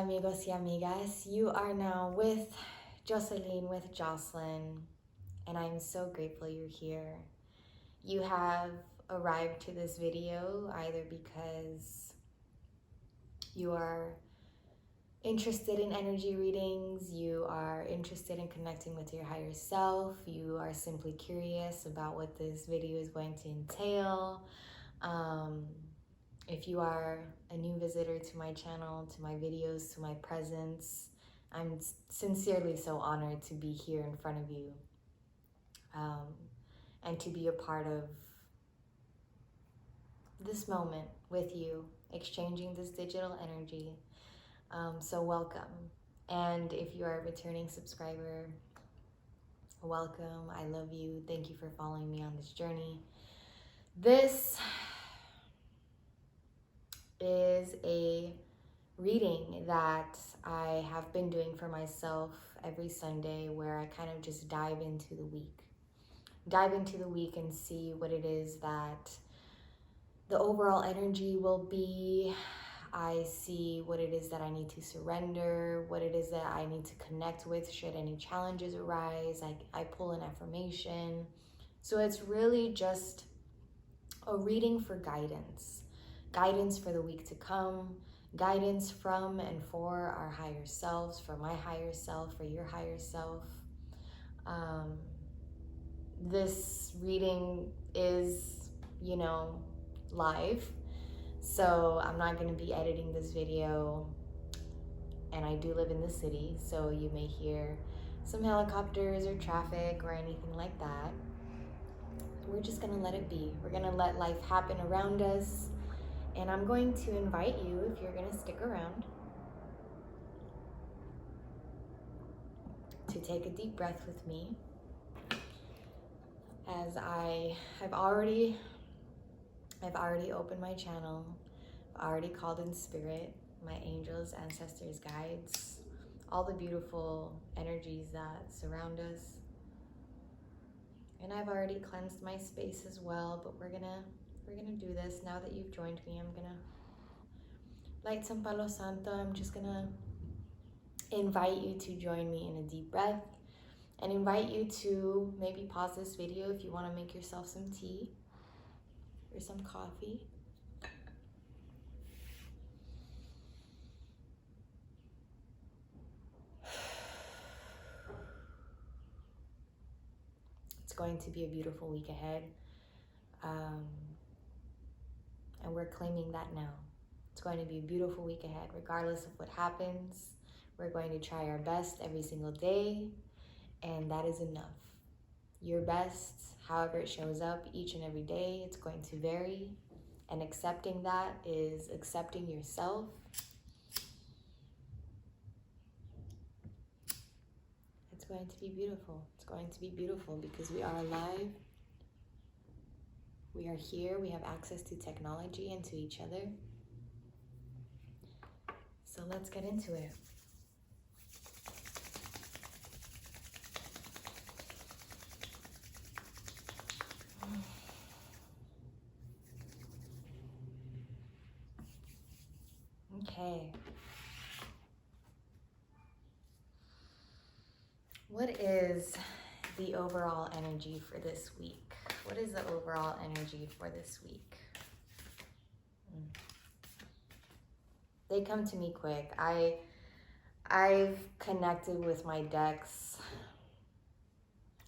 amigos y amigas. You are now with Jocelyn, with Jocelyn, and I'm so grateful you're here. You have arrived to this video either because you are interested in energy readings, you are interested in connecting with your higher self, you are simply curious about what this video is going to entail. If you are a new visitor to my channel, to my videos, to my presence, I'm sincerely so honored to be here in front of you and to be a part of this moment with you, exchanging this digital energy. So welcome. And if you are a returning subscriber, welcome. I love you. Thank you for following me on this journey. This is a reading that I have been doing for myself every Sunday, where I kind of just dive into the week and see what it is that the overall energy will be. I see what it is that I need to surrender, what it is that I need to connect with should any challenges arise. I pull an affirmation. So it's really just a reading for guidance for the week to come, guidance from and for our higher selves, for my higher self, for your higher self. This reading is, live, so I'm not going to be editing this video, and I do live in the city, so you may hear some helicopters or traffic or anything like that. We're just going to let it be. We're going to let life happen around us. And I'm going to invite you, if you're going to stick around, to take a deep breath with me, as I've already opened my channel. I've already called in spirit, my angels, ancestors, guides, all the beautiful energies that surround us. And I've already cleansed my space as well, but we're gonna do this. Now that you've joined me, I'm gonna light some Palo Santo. I'm just gonna invite you to join me in a deep breath, and invite you to maybe pause this video if you want to make yourself some tea or some coffee. It's going to be a beautiful week ahead. And we're claiming that now. It's going to be a beautiful week ahead, regardless of what happens. We're going to try our best every single day, and that is enough. Your best, however it shows up each and every day, it's going to vary. And accepting that is accepting yourself. It's going to be beautiful. It's going to be beautiful because we are alive. We are here. We have access to technology and to each other. So let's get into it. Okay. What is the overall energy for this week? What is the overall energy for this week? They come to me quick. I've connected with my decks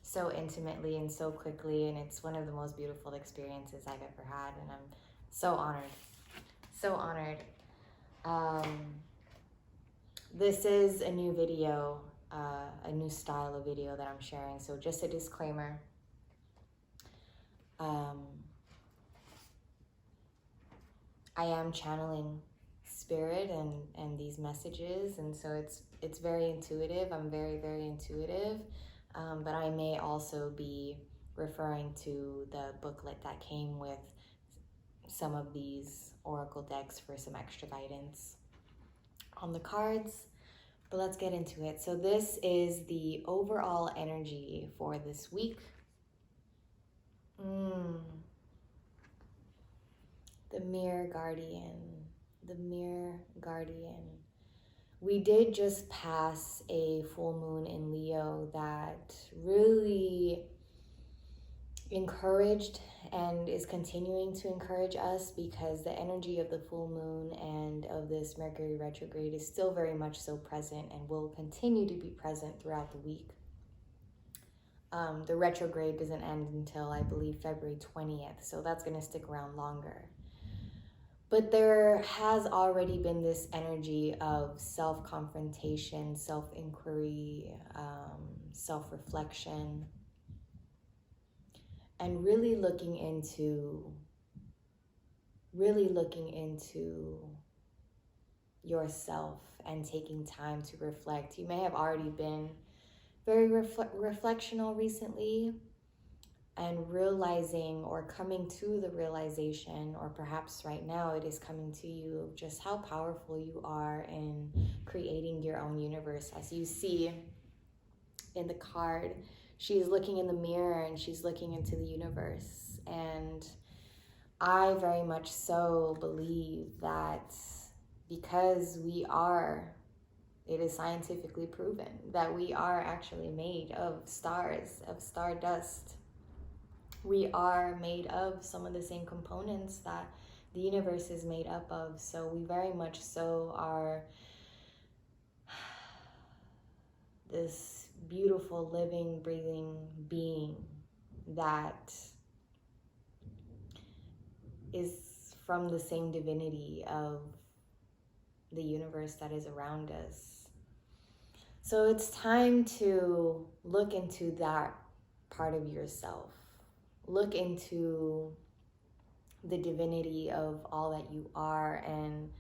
so intimately and so quickly, and it's one of the most beautiful experiences I've ever had, and I'm so honored. So honored. This is a new video, a new style of video that I'm sharing. So just a disclaimer. I am channeling spirit and these messages, and so it's very intuitive. I'm very, very intuitive, but I may also be referring to the booklet that came with some of these oracle decks for some extra guidance on the cards. But let's get into it. So this is the overall energy for this week. The Mirror Guardian. The Mirror Guardian. we did just pass a full moon in Leo that really encouraged and is continuing to encourage us, because the energy of the full moon and of this Mercury retrograde is still very much so present and will continue to be present throughout the week. The retrograde doesn't end until, I believe, February 20th, so that's going to stick around longer. But there has already been this energy of self-confrontation, self-inquiry, self-reflection, and really looking into yourself and taking time to reflect. You may have already been very reflectional recently, and realizing or coming to the realization, or perhaps right now it is coming to you, of just how powerful you are in creating your own universe. As you see in the card, she's looking in the mirror and she's looking into the universe. And I very much so believe that because it is scientifically proven that we are actually made of stars, of stardust. We are made of some of the same components that the universe is made up of. So we very much so are this beautiful, living, breathing being that is from the same divinity of the universe that is around us. So it's time to look into that part of yourself. Look into the divinity of all that you are, and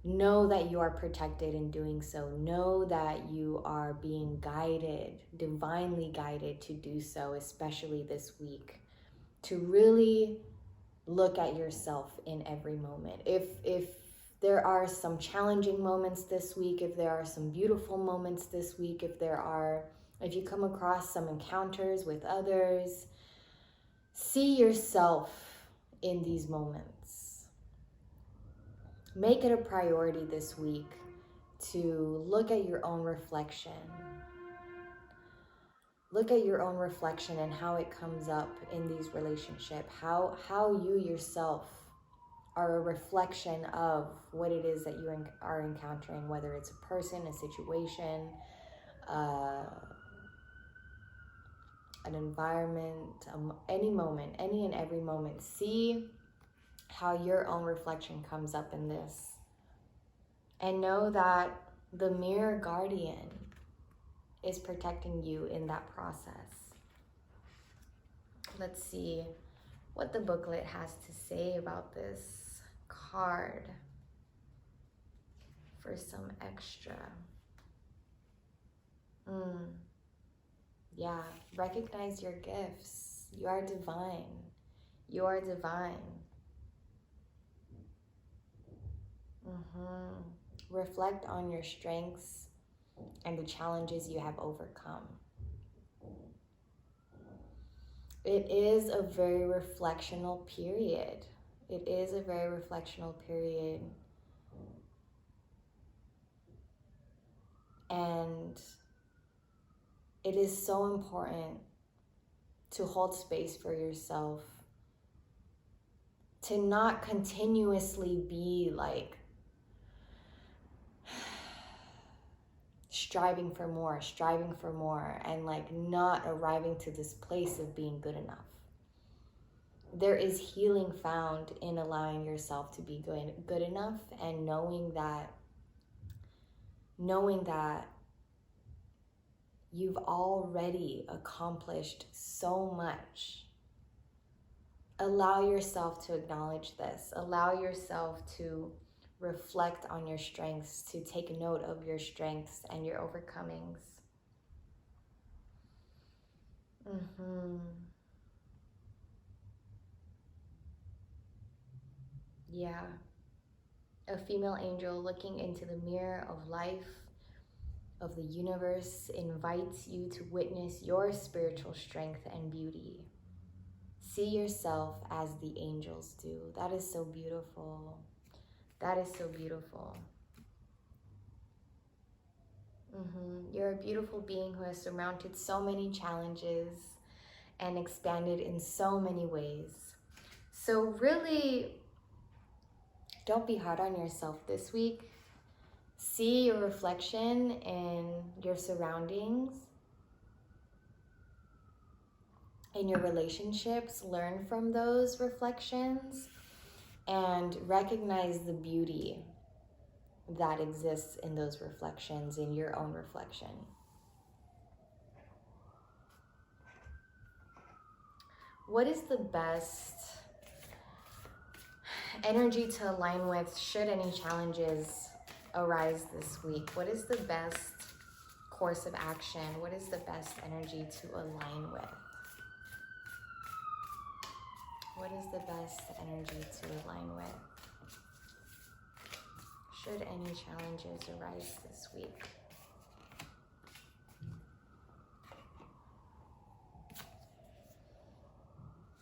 know that you are protected in doing so. Know that you are being guided, divinely guided to do so, especially this week, to really look at yourself in every moment. If there are some challenging moments this week, if there are some beautiful moments this week, if you come across some encounters with others, see yourself in these moments. Make it a priority this week to look at your own reflection. Look at your own reflection and how it comes up in these relationships. How you yourself are a reflection of what it is that you are encountering, whether it's a person, a situation, an environment, any moment, any and every moment. See how your own reflection comes up in this. And know that the mirror guardian is protecting you in that process. Let's see what the booklet has to say about this card for some extra. Yeah, recognize your gifts. You are divine. You are divine. Reflect on your strengths and the challenges you have overcome. It is a very reflectional period. It is a very reflectional period. And it is so important to hold space for yourself, to not continuously be like striving for more, and like not arriving to this place of being good enough. There is healing found in allowing yourself to be good enough, and knowing that you've already accomplished so much. Allow yourself to acknowledge this. Allow yourself to reflect on your strengths, to take note of your strengths and your overcomings. Yeah. A female angel looking into the mirror of life, of the universe, invites you to witness your spiritual strength and beauty. See yourself as the angels do. That is so beautiful. That is so beautiful. You're a beautiful being who has surmounted so many challenges and expanded in so many ways. So really, don't be hard on yourself this week. See your reflection in your surroundings, in your relationships. Learn from those reflections and recognize the beauty that exists in those reflections, in your own reflection. What is the best energy to align with should any challenges arise this week? What is the best course of action? What is the best energy to align with? What is the best energy to align with should any challenges arise this week?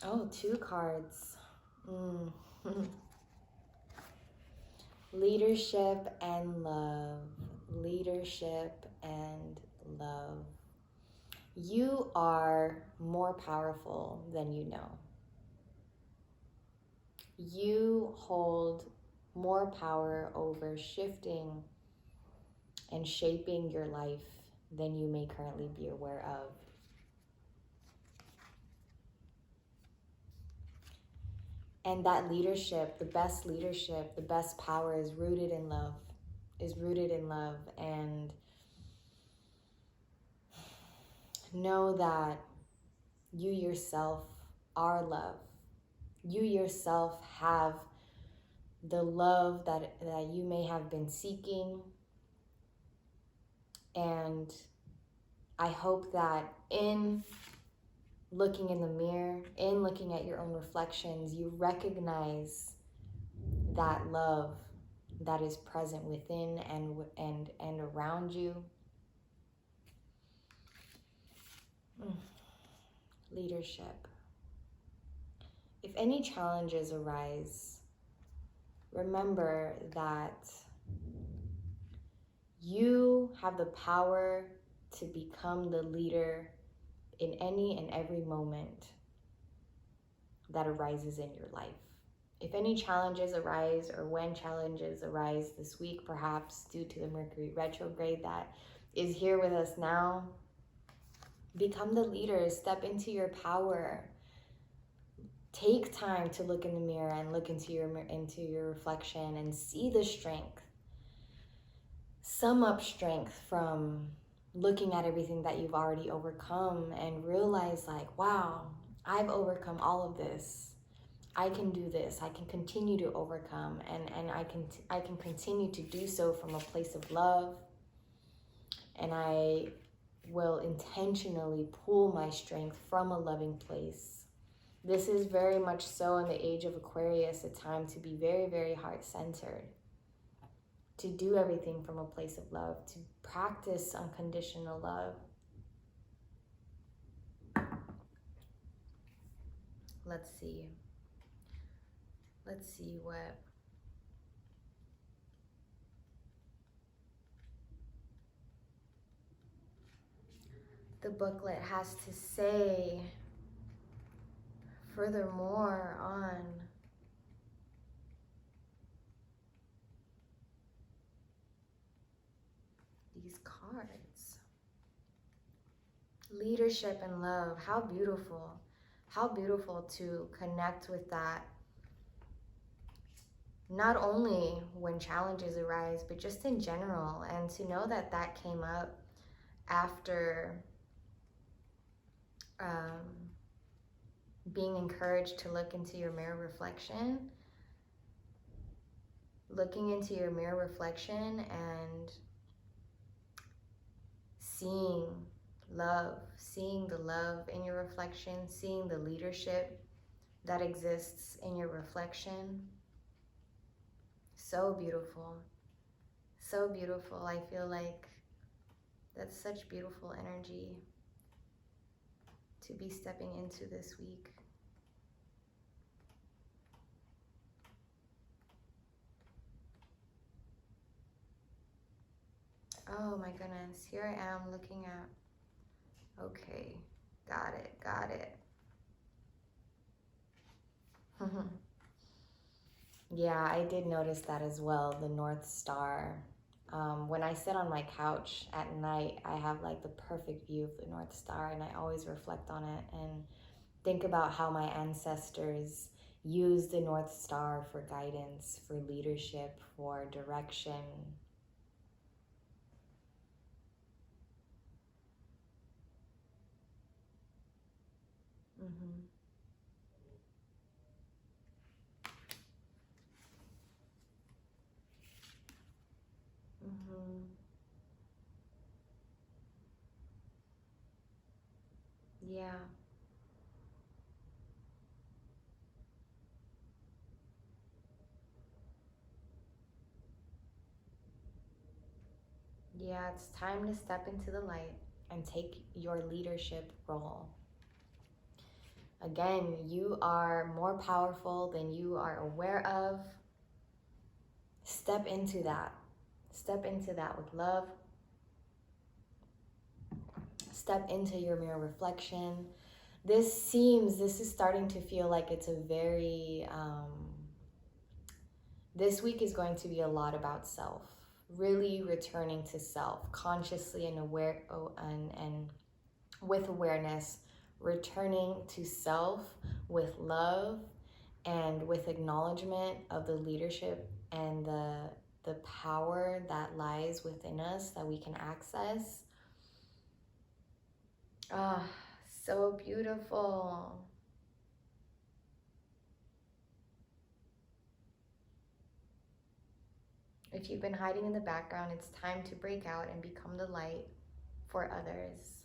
Oh, 2 cards. Leadership and love. Leadership and love. You are more powerful than you know. You hold more power over shifting and shaping your life than you may currently be aware of. And that leadership, the best power is rooted in love, And know that you yourself are love. You yourself have the love that you may have been seeking. And I hope that in looking in the mirror, in looking at your own reflections, you recognize that love that is present within and around you. Leadership. If any challenges arise, remember that you have the power to become the leader in any and every moment that arises in your life. If any challenges arise, or when challenges arise this week, perhaps due to the Mercury retrograde that is here with us now, become the leader, step into your power. Take time to look in the mirror and look into your reflection and see the strength. Sum up strength from looking at everything that you've already overcome and realize like, wow, I've overcome all of this. I can do this. I can continue to overcome, and I can continue to do so from a place of love. And I will intentionally pull my strength from a loving place. This is very much so in the age of Aquarius, a time to be very, very heart-centered, to do everything from a place of love, to practice unconditional love. Let's see what the booklet has to say furthermore on these cards. Leadership and love. How beautiful. How beautiful to connect with that. Not only when challenges arise, but just in general. And to know that that came up after being encouraged to look into your mirror reflection. Looking into your mirror reflection and seeing love, seeing the love in your reflection, seeing the leadership that exists in your reflection. So beautiful. So beautiful. I feel like that's such beautiful energy to be stepping into this week. Oh my goodness. Here I am looking at. Okay. Got it. Got it. Yeah, I did notice that as well, the North Star. When I sit on my couch at night, I have like the perfect view of the North Star, and I always reflect on it and think about how my ancestors used the North Star for guidance, for leadership, for direction. Mm-hmm. Mm-hmm. Yeah. Yeah, it's time to step into the light and take your leadership role. Again, you are more powerful than you are aware of. Step into that. Step into that with love. Step into your mirror reflection. This is starting to feel like it's a very, this week is going to be a lot about self. Really returning to self, consciously and aware, and with awareness, returning to self with love and with acknowledgement of the leadership and the power that lies within us that we can access. Ah, so beautiful. If you've been hiding in the background, it's time to break out and become the light for others.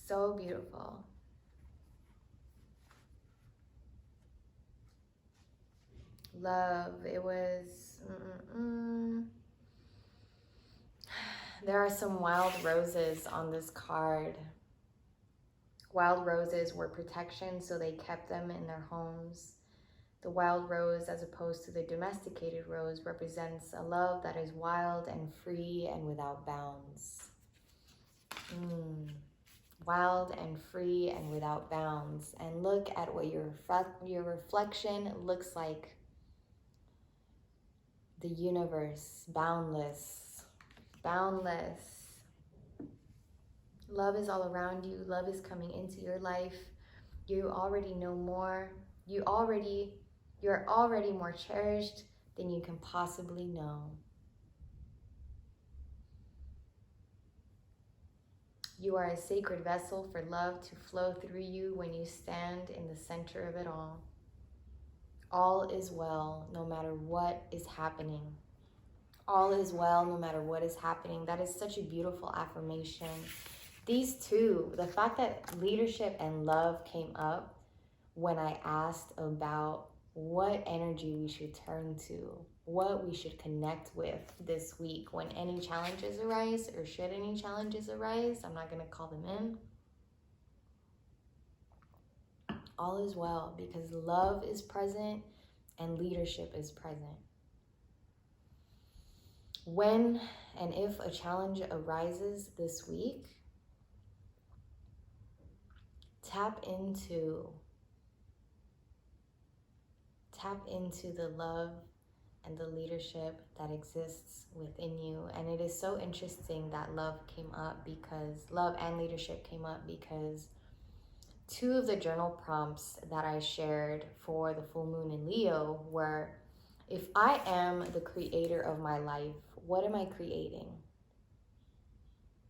So beautiful. Love, it was. There are some wild roses on this card. Wild roses were protection, so they kept them in their homes. The wild rose, as opposed to the domesticated rose, represents a love that is wild and free and without bounds. Wild and free and without bounds. And look at what your reflection looks like. The universe, boundless, boundless. Love is all around you. Love is coming into your life. You already know more. You're already more cherished than you can possibly know. You are a sacred vessel for love to flow through you when you stand in the center of it all. All is well, no matter what is happening. All is well, no matter what is happening. That is such a beautiful affirmation. These two, the fact that leadership and love came up when I asked about what energy we should turn to, what we should connect with this week when any challenges arise, or should any challenges arise. I'm not going to call them in. All is well because love is present and leadership is present. When and if a challenge arises this week, tap into the love and the leadership that exists within you. And it is so interesting that love and leadership came up because two of the journal prompts that I shared for the full moon in Leo were, if I am the creator of my life, what am I creating?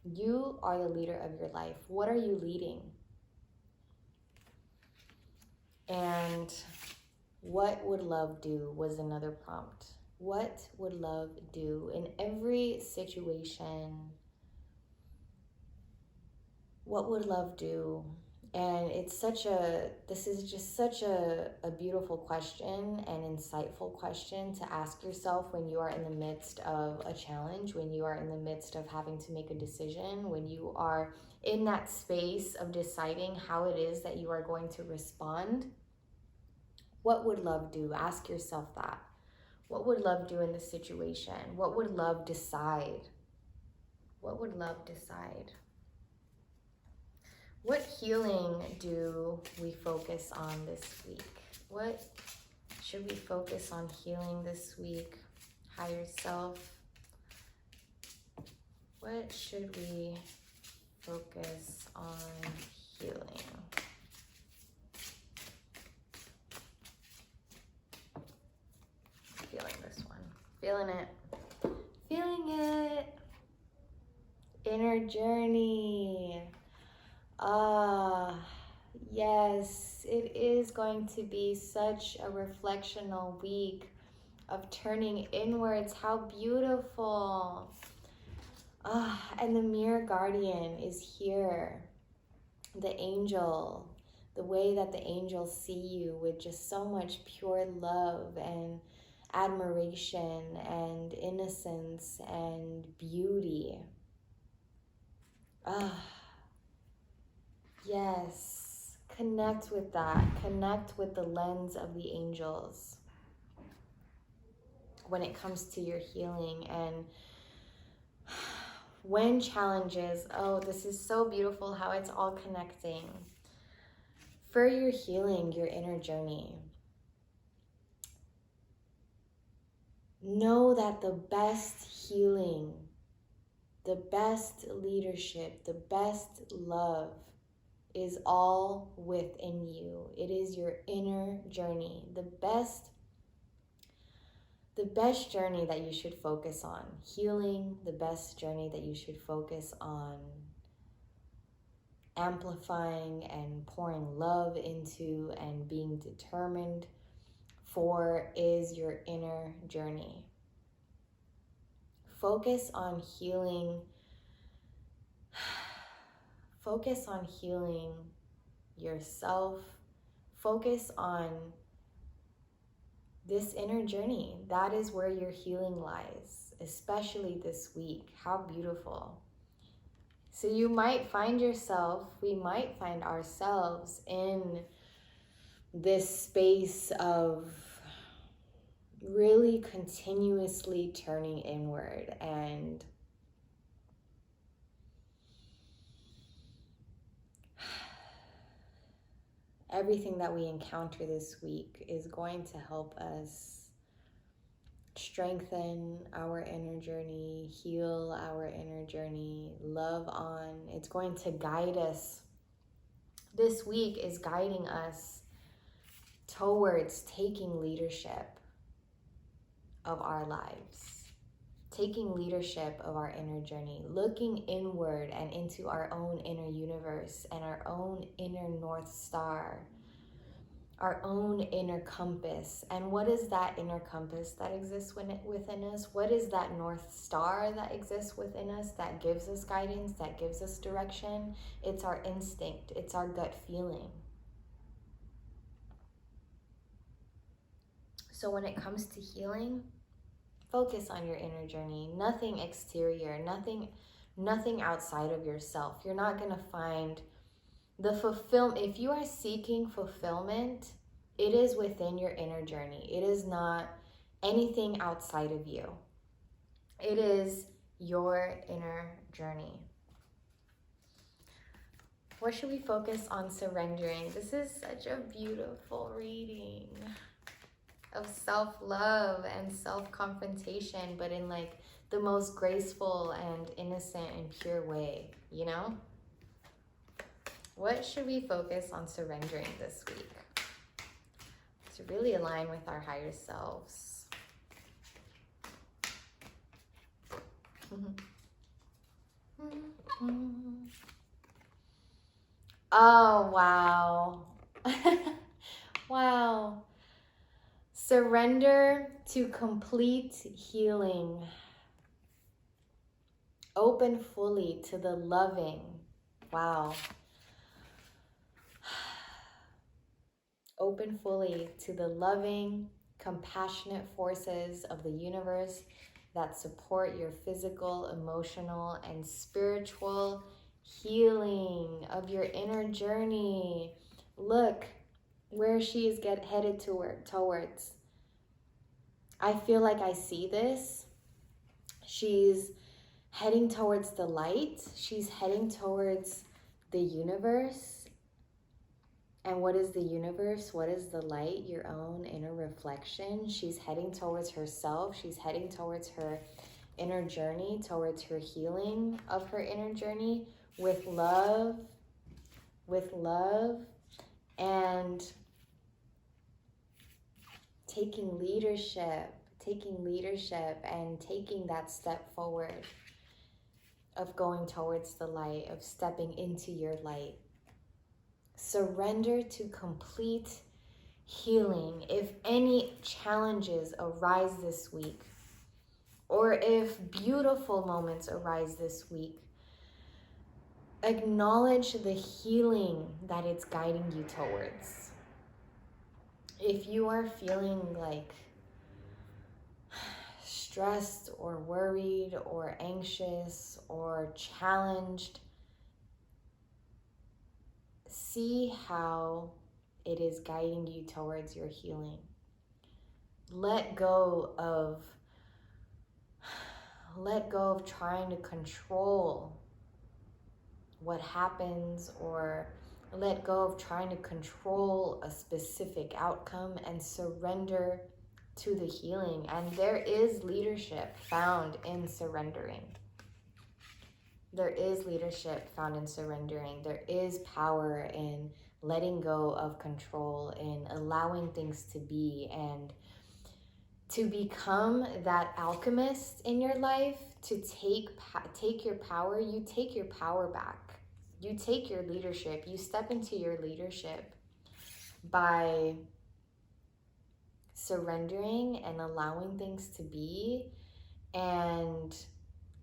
You are the leader of your life. What are you leading? And what would love do was another prompt. What would love do in every situation? What would love do? And this is just such a beautiful question and insightful question to ask yourself when you are in the midst of a challenge, when you are in the midst of having to make a decision, when you are in that space of deciding how it is that you are going to respond. What would love do? Ask yourself that. What would love do in this situation? What would love decide? What would love decide? What healing do we focus on this week? What should we focus on healing this week? Higher self. What should we focus on healing? Feeling this one. Feeling it. Feeling it. Inner journey. Yes, it is going to be such a reflectional week of turning inwards. How beautiful. And the mirror guardian is here. The angel, the way that the angels see you with just so much pure love and admiration and innocence and beauty. Yes, connect with that. Connect with the lens of the angels when it comes to your healing. And when challenges, this is so beautiful how it's all connecting. For your healing, your inner journey, know that the best healing, the best leadership, the best love is all within you. It is your inner journey. The best journey that you should focus on. Healing, the best journey that you should focus on amplifying and pouring love into and being determined for is your inner journey. Focus on healing. Focus on healing yourself. Focus on this inner journey. That is where your healing lies, especially this week. How beautiful. So you might find yourself, we might find ourselves in this space of really continuously turning inward, and everything that we encounter this week is going to help us strengthen our inner journey, heal our inner journey, love on. It's going to guide us. This week is guiding us towards taking leadership of our lives, taking leadership of our inner journey, looking inward and into our own inner universe and our own inner North Star, our own inner compass. And what is that inner compass that exists within us? What is that North Star that exists within us that gives us guidance, that gives us direction? It's our instinct. It's our gut feeling. So when it comes to healing, focus on your inner journey. Nothing exterior, nothing outside of yourself. You're not going to find the fulfillment. If you are seeking fulfillment, it is within your inner journey. It is not anything outside of you. It is your inner journey. What should we focus on surrendering? This is such a beautiful reading of self-love and self-confrontation, but in like the most graceful and innocent and pure way, you know? What should we focus on surrendering this week to really align with our higher selves? Oh, wow. Wow. Surrender to complete healing. Open fully to the loving. Wow. Open fully to the loving, compassionate forces of the universe that support your physical, emotional, and spiritual healing of your inner journey. Look where she is headed towards. I feel like I see this. She's heading towards the light. She's heading towards the universe. And what is the universe? What is the light? Your own inner reflection. She's heading towards herself. She's heading towards her inner journey, towards her healing of her inner journey with love, and taking leadership and taking that step forward of going towards the light, of stepping into your light. Surrender to complete healing. If any challenges arise this week, or if beautiful moments arise this week, acknowledge the healing that it's guiding you towards. If you are feeling like stressed or worried or anxious or challenged, see how it is guiding you towards your healing. Let go of trying to control what happens, or let go of trying to control a specific outcome, and surrender to the healing. And there is leadership found in surrendering. There is leadership found in surrendering. There is power in letting go of control, in allowing things to be, and to become that alchemist in your life, to take your power. You take your power back. You take your leadership. You step into your leadership by surrendering and allowing things to be, and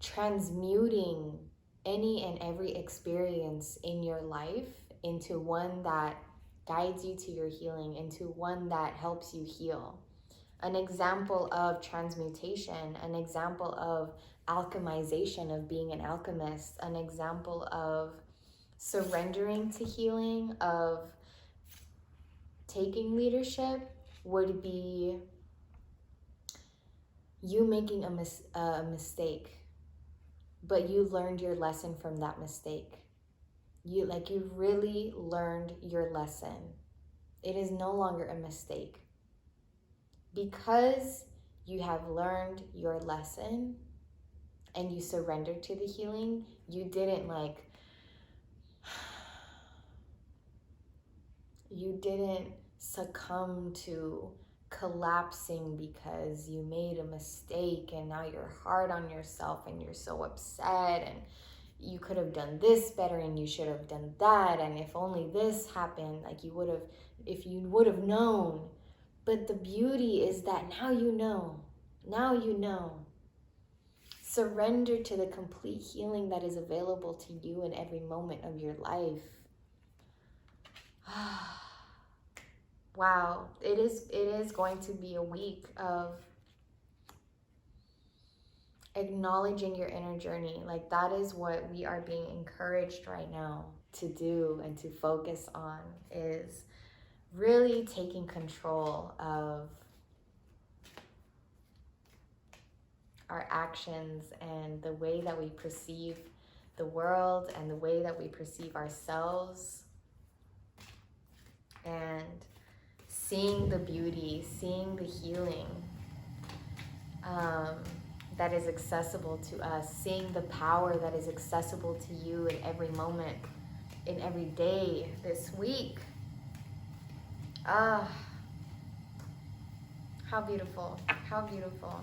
transmuting any and every experience in your life into one that guides you to your healing, into one that helps you heal. An example of transmutation, an example of alchemization, of being an alchemist, an example of surrendering to healing, of taking leadership, would be you making a mistake, but you learned your lesson from that mistake. You really learned your lesson. It is no longer a mistake. Because you have learned your lesson and you surrendered to the healing, you didn't succumb to collapsing because you made a mistake and now you're hard on yourself and you're so upset and you could have done this better and you should have done that, and if only this happened, if you would have known. But the beauty is that now you know. Surrender to the complete healing that is available to you in every moment of your life. Wow, it is going to be a week of acknowledging your inner journey. That is what we are being encouraged right now to do and to focus on, is really taking control of our actions and the way that we perceive the world and the way that we perceive ourselves, and seeing the beauty, seeing the healing that is accessible to us, seeing the power that is accessible to you in every moment, in every day this week. How beautiful, how beautiful.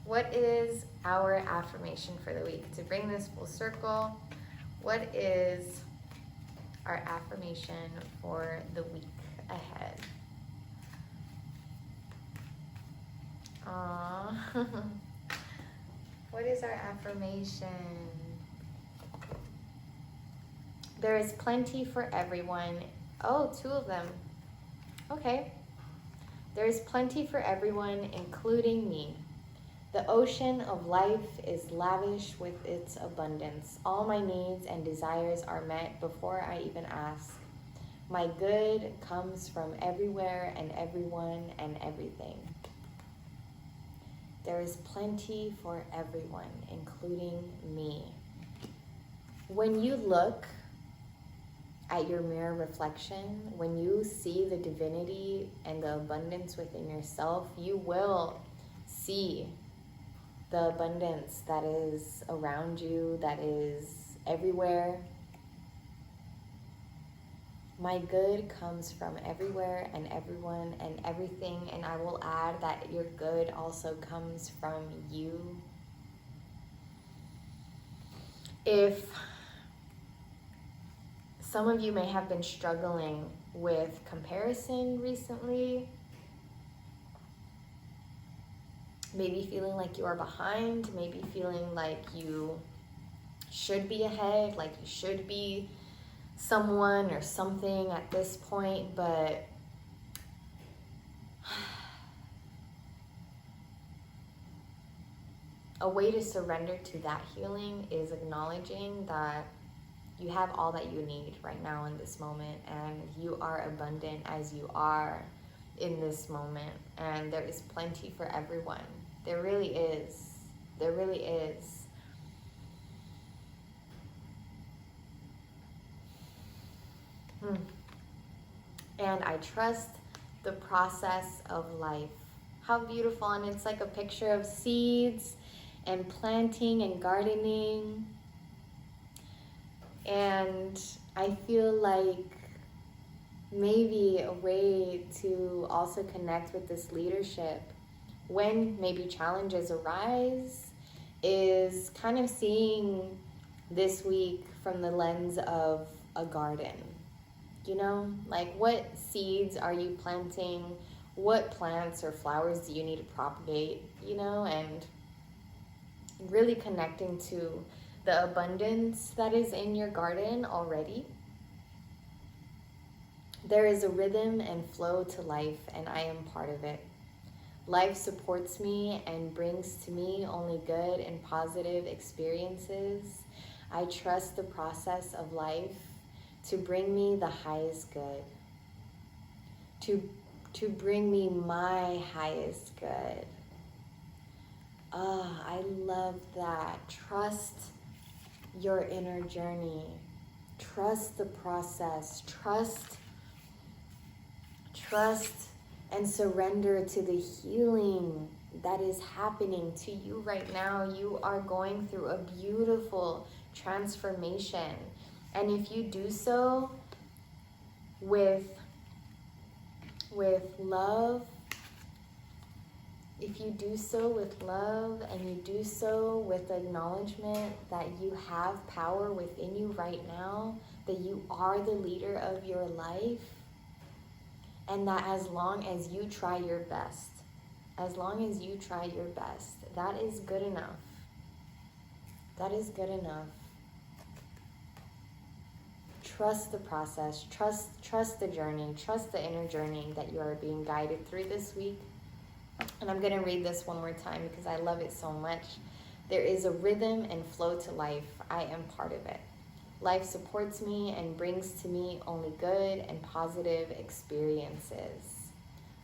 What is our affirmation for the week? To bring this full circle, what is our affirmation for the week ahead? What is our affirmation? There is plenty for everyone. Oh, 2 of them. Okay. There is plenty for everyone, including me. The ocean of life is lavish with its abundance. All my needs and desires are met before I even ask. My good comes from everywhere and everyone and everything. There is plenty for everyone, including me. When you look at your mirror reflection, when you see the divinity and the abundance within yourself, you will see the abundance that is around you, that is everywhere. My good comes from everywhere and everyone and everything, and I will add that your good also comes from you. If some of you may have been struggling with comparison recently, maybe feeling like you are behind, maybe feeling like you should be ahead, like you should be someone or something at this point, but a way to surrender to that healing is acknowledging that you have all that you need right now in this moment, and you are abundant as you are in this moment, and there is plenty for everyone. There really is. There really is. And I trust the process of life. How beautiful. And it's like a picture of seeds and planting and gardening. And I feel like maybe a way to also connect with this leadership when maybe challenges arise is kind of seeing this week from the lens of a garden. You know, like what seeds are you planting? What plants or flowers do you need to propagate? You know, and really connecting to the abundance that is in your garden already. There is a rhythm and flow to life, and I am part of it. Life supports me and brings to me only good and positive experiences. I trust the process of life to bring me the highest good, to bring me my highest good. I love that. Trust your inner journey. Trust the process. Trust and surrender to the healing that is happening to you right now. You are going through a beautiful transformation. And if you do so with love, if you do so with love and you do so with acknowledgement that you have power within you right now, that you are the leader of your life, and that as long as you try your best, as long as you try your best, that is good enough. That is good enough. Trust the process, trust the journey, trust the inner journey that you are being guided through this week. And I'm going to read this one more time because I love it so much. There is a rhythm and flow to life. I am part of it. Life supports me and brings to me only good and positive experiences.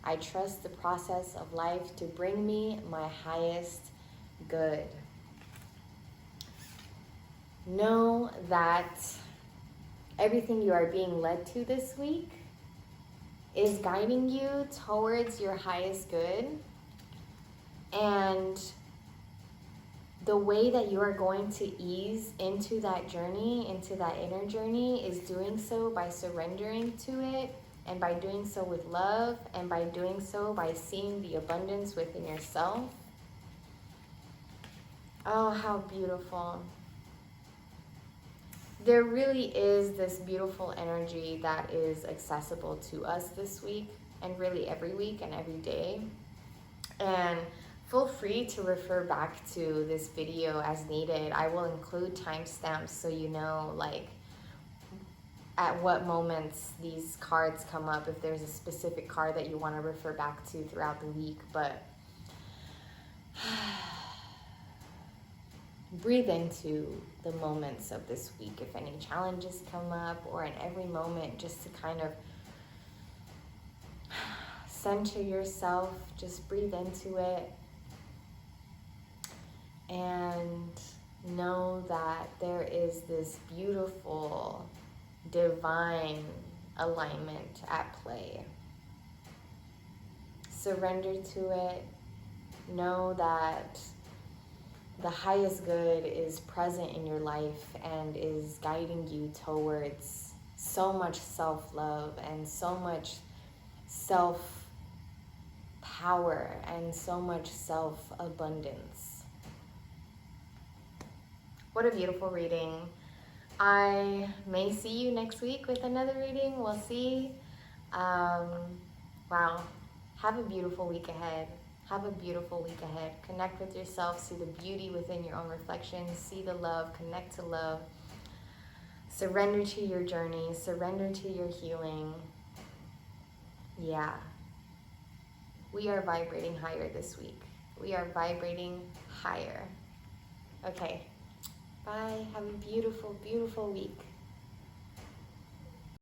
I trust the process of life to bring me my highest good. Know that everything you are being led to this week is guiding you towards your highest good. And the way that you are going to ease into that journey, into that inner journey, is doing so by surrendering to it, and by doing so with love, and by doing so by seeing the abundance within yourself. Oh, how beautiful. There really is this beautiful energy that is accessible to us this week, and really every week and every day. And feel free to refer back to this video as needed. I will include timestamps so you know like at what moments these cards come up, if there's a specific card that you want to refer back to throughout the week. But breathe into the moments of this week. If any challenges come up, or in every moment, just to kind of center yourself, just breathe into it. and know that there is this beautiful divine alignment at play. Surrender to it. Know that the highest good is present in your life and is guiding you towards so much self-love and so much self-power and so much self-abundance. What a beautiful reading. I may see you next week with another reading. We'll see. Wow. Have a beautiful week ahead. Have a beautiful week ahead. Connect with yourself. See the beauty within your own reflections. See the love. Connect to love. Surrender to your journey. Surrender to your healing. Yeah. We are vibrating higher this week. We are vibrating higher. Okay. Bye. Have a beautiful, beautiful week.